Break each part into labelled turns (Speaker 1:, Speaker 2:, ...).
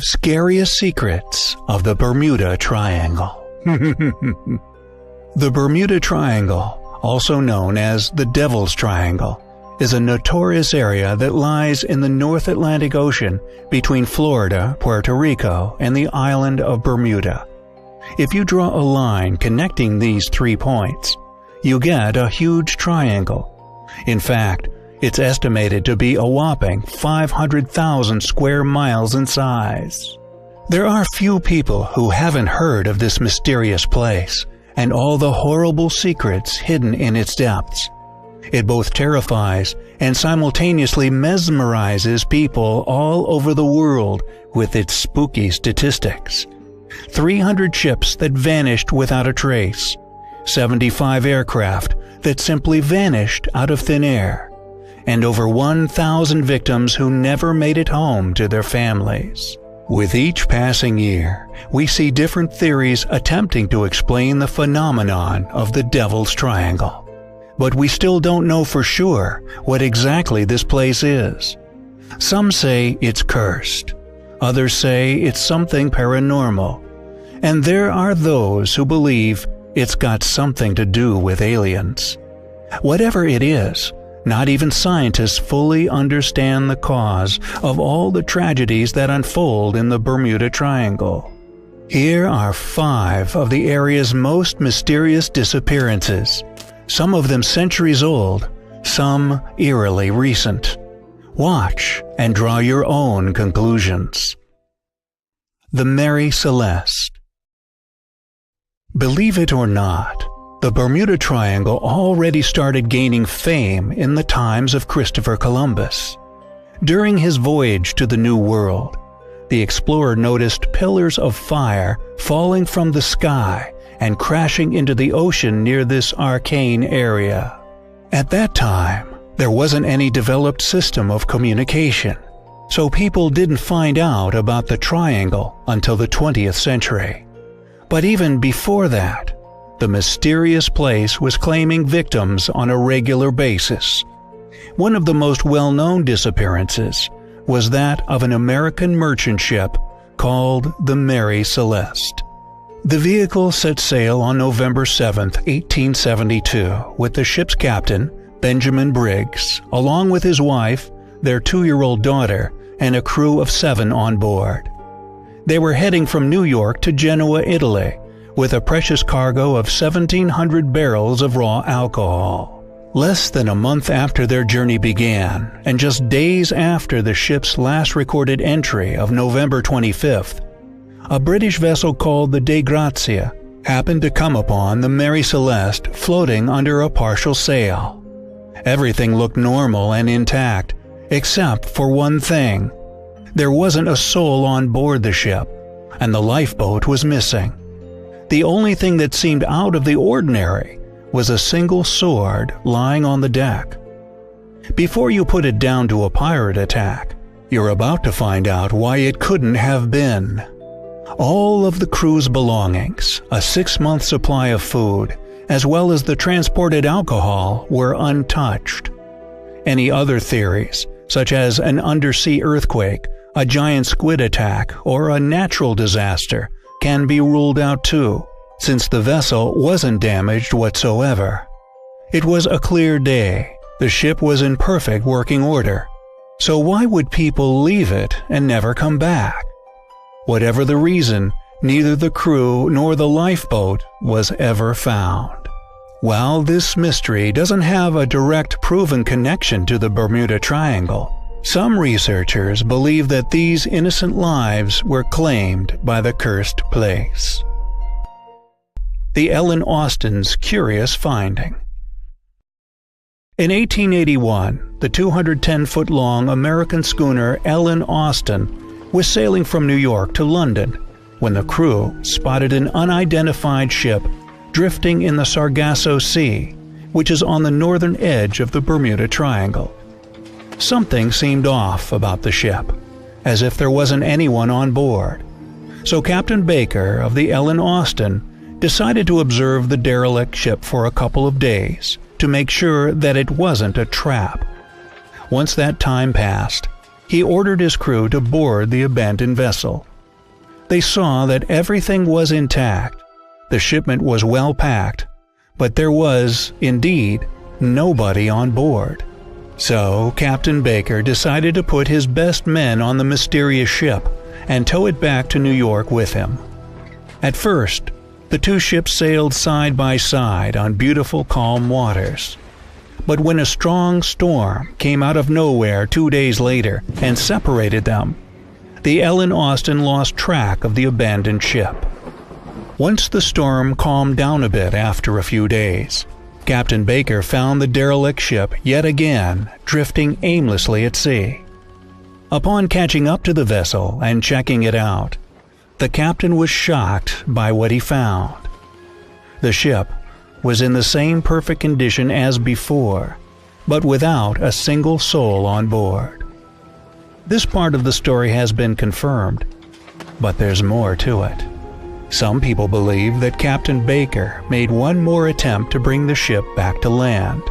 Speaker 1: scariest secrets of the Bermuda Triangle. The Bermuda Triangle, also known as the Devil's Triangle, is a notorious area that lies in the North Atlantic Ocean between Florida, Puerto Rico, and the island of Bermuda. If you draw a line connecting these 3 points, you get a huge triangle. In fact, it's estimated to be a whopping 500,000 square miles in size. There are few people who haven't heard of this mysterious place and all the horrible secrets hidden in its depths. It both terrifies and simultaneously mesmerizes people all over the world with its spooky statistics. 300 ships that vanished without a trace, 75 aircraft that simply vanished out of thin air, and over 1,000 victims who never made it home to their families. With each passing year, we see different theories attempting to explain the phenomenon of the Devil's Triangle. But we still don't know for sure what exactly this place is. Some say it's cursed. Others say it's something paranormal. And there are those who believe it's got something to do with aliens. Whatever it is, not even scientists fully understand the cause of all the tragedies that unfold in the Bermuda Triangle. Here are 5 of the area's most mysterious disappearances, some of them centuries old, some eerily recent. Watch and draw your own conclusions. The Mary Celeste. Believe it or not, the Bermuda Triangle already started gaining fame in the times of Christopher Columbus. During his voyage to the New World, the explorer noticed pillars of fire falling from the sky and crashing into the ocean near this arcane area. At that time, there wasn't any developed system of communication, so people didn't find out about the triangle until the 20th century. But even before that, the mysterious place was claiming victims on a regular basis. One of the most well-known disappearances was that of an American merchant ship called the Mary Celeste. The vehicle set sail on November 7, 1872, with the ship's captain, Benjamin Briggs, along with his wife, their 2-year-old daughter, and a crew of 7 on board. They were heading from New York to Genoa, Italy, with a precious cargo of 1,700 barrels of raw alcohol. Less than a month after their journey began, and just days after the ship's last recorded entry of November 25th, a British vessel called the Dei Grazia happened to come upon the Mary Celeste floating under a partial sail. Everything looked normal and intact, except for one thing. There wasn't a soul on board the ship, and the lifeboat was missing. The only thing that seemed out of the ordinary was a single sword lying on the deck. Before you put it down to a pirate attack, you're about to find out why it couldn't have been. All of the crew's belongings, a 6-month supply of food, as well as the transported alcohol, were untouched. Any other theories, such as an undersea earthquake, a giant squid attack, or a natural disaster, can be ruled out too, since the vessel wasn't damaged whatsoever. It was a clear day. The ship was in perfect working order. So why would people leave it and never come back? Whatever the reason, neither the crew nor the lifeboat was ever found. While this mystery doesn't have a direct proven connection to the Bermuda Triangle, some researchers believe that these innocent lives were claimed by the cursed place. The Ellen Austin's curious finding. In 1881, the 210-foot-long American schooner Ellen Austin was sailing from New York to London when the crew spotted an unidentified ship drifting in the Sargasso Sea, which is on the northern edge of the Bermuda Triangle. Something seemed off about the ship, as if there wasn't anyone on board. So Captain Baker of the Ellen Austin decided to observe the derelict ship for a couple of days to make sure that it wasn't a trap. Once that time passed, he ordered his crew to board the abandoned vessel, They saw that everything was intact. The shipment was well packed, but there was, indeed, nobody on board. So Captain Baker decided to put his best men on the mysterious ship and tow it back to New York with him. At first, the two ships sailed side by side on beautiful calm waters. But when a strong storm came out of nowhere 2 days later and separated them, the Ellen Austin lost track of the abandoned ship. Once the storm calmed down a bit after a few days, Captain Baker found the derelict ship yet again drifting aimlessly at sea. Upon catching up to the vessel and checking it out, the captain was shocked by what he found. The ship was in the same perfect condition as before, but without a single soul on board. This part of the story has been confirmed, but there's more to it. Some people believe that Captain Baker made one more attempt to bring the ship back to land,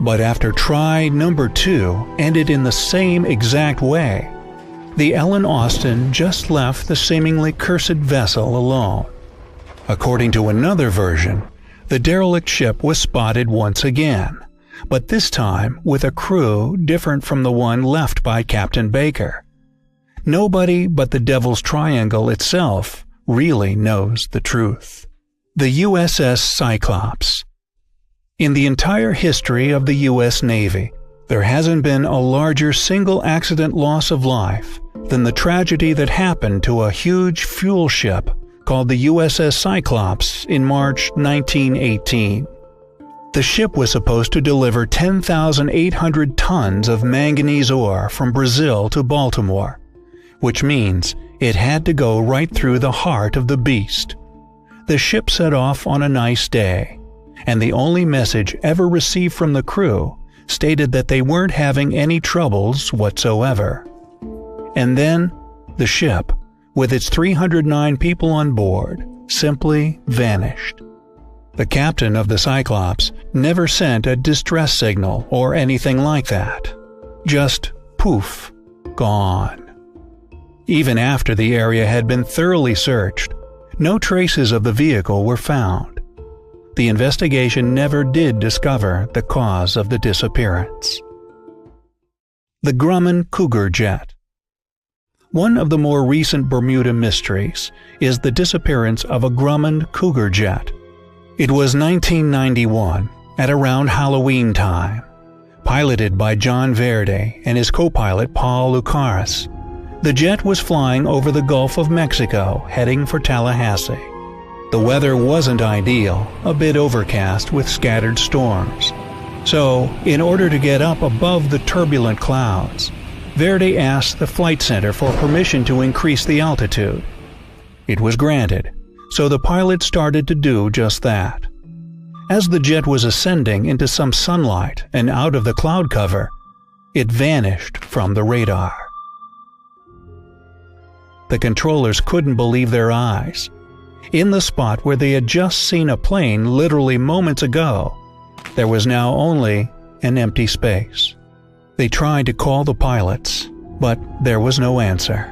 Speaker 1: but after try number 2 ended in the same exact way, the Ellen Austin just left the seemingly cursed vessel alone. According to another version, the derelict ship was spotted once again, but this time with a crew different from the one left by Captain Baker. Nobody but the Devil's Triangle itself really knows the truth. The USS Cyclops. In the entire history of the U.S. Navy, there hasn't been a larger single accident loss of life than the tragedy that happened to a huge fuel ship called the USS Cyclops in March 1918. The ship was supposed to deliver 10,800 tons of manganese ore from Brazil to Baltimore, which means it had to go right through the heart of the beast. The ship set off on a nice day, and the only message ever received from the crew stated that they weren't having any troubles whatsoever. And then, the ship, with its 309 people on board, simply vanished. The captain of the Cyclops never sent a distress signal or anything like that. Just poof, gone. Even after the area had been thoroughly searched, no traces of the vehicle were found. The investigation never did discover the cause of the disappearance. The Grumman Cougar Jet. One of the more recent Bermuda mysteries is the disappearance of a Grumman Cougar Jet. It was 1991, at around Halloween time. Piloted by John Verde and his co-pilot Paul Lucaris, the jet was flying over the Gulf of Mexico, heading for Tallahassee. The weather wasn't ideal, a bit overcast with scattered storms. So, in order to get up above the turbulent clouds, Verde asked the flight center for permission to increase the altitude. It was granted, so the pilot started to do just that. As the jet was ascending into some sunlight and out of the cloud cover, it vanished from the radar. The controllers couldn't believe their eyes. In the spot where they had just seen a plane literally moments ago, there was now only an empty space. They tried to call the pilots, but there was no answer.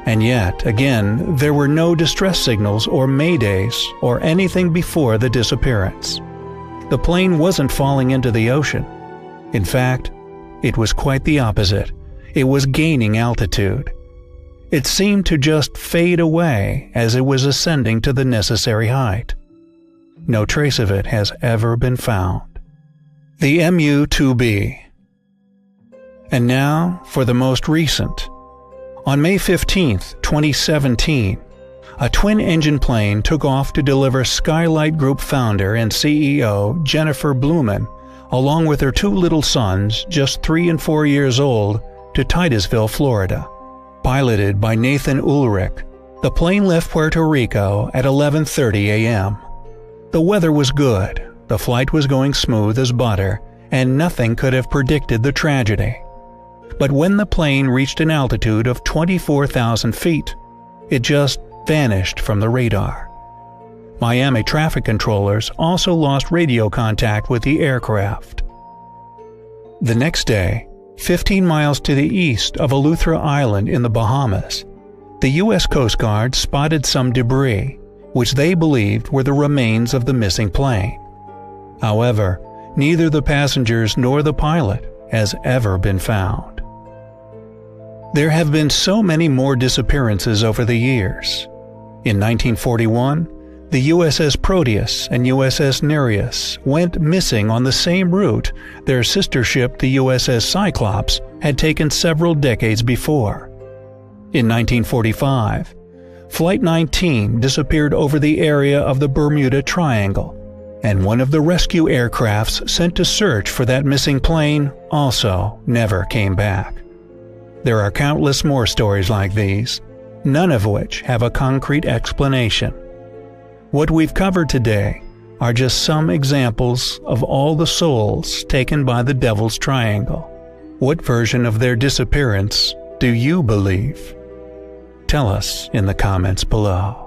Speaker 1: And yet, again, there were no distress signals or maydays or anything before the disappearance. The plane wasn't falling into the ocean. In fact, it was quite the opposite. It was gaining altitude. It seemed to just fade away as it was ascending to the necessary height. No trace of it has ever been found. The MU-2B. And now for the most recent. On May 15, 2017, a twin-engine plane took off to deliver Skylight Group founder and CEO Jennifer Blumen, along with her two little sons, just 3 and 4 years old, to Titusville, Florida. Piloted by Nathan Ulrich, the plane left Puerto Rico at 11:30 a.m. The weather was good, the flight was going smooth as butter, and nothing could have predicted the tragedy. But when the plane reached an altitude of 24,000 feet, it just vanished from the radar. Miami traffic controllers also lost radio contact with the aircraft. The next day, 15 miles to the east of Eleuthera Island in the Bahamas, the U.S. Coast Guard spotted some debris, which they believed were the remains of the missing plane. However, neither the passengers nor the pilot has ever been found. There have been so many more disappearances over the years. In 1941, the USS Proteus and USS Nereus went missing on the same route their sister ship, the USS Cyclops, had taken several decades before. In 1945, Flight 19 disappeared over the area of the Bermuda Triangle, and one of the rescue aircrafts sent to search for that missing plane also never came back. There are countless more stories like these, none of which have a concrete explanation. What we've covered today are just some examples of all the souls taken by the Devil's Triangle. What version of their disappearance do you believe? Tell us in the comments below.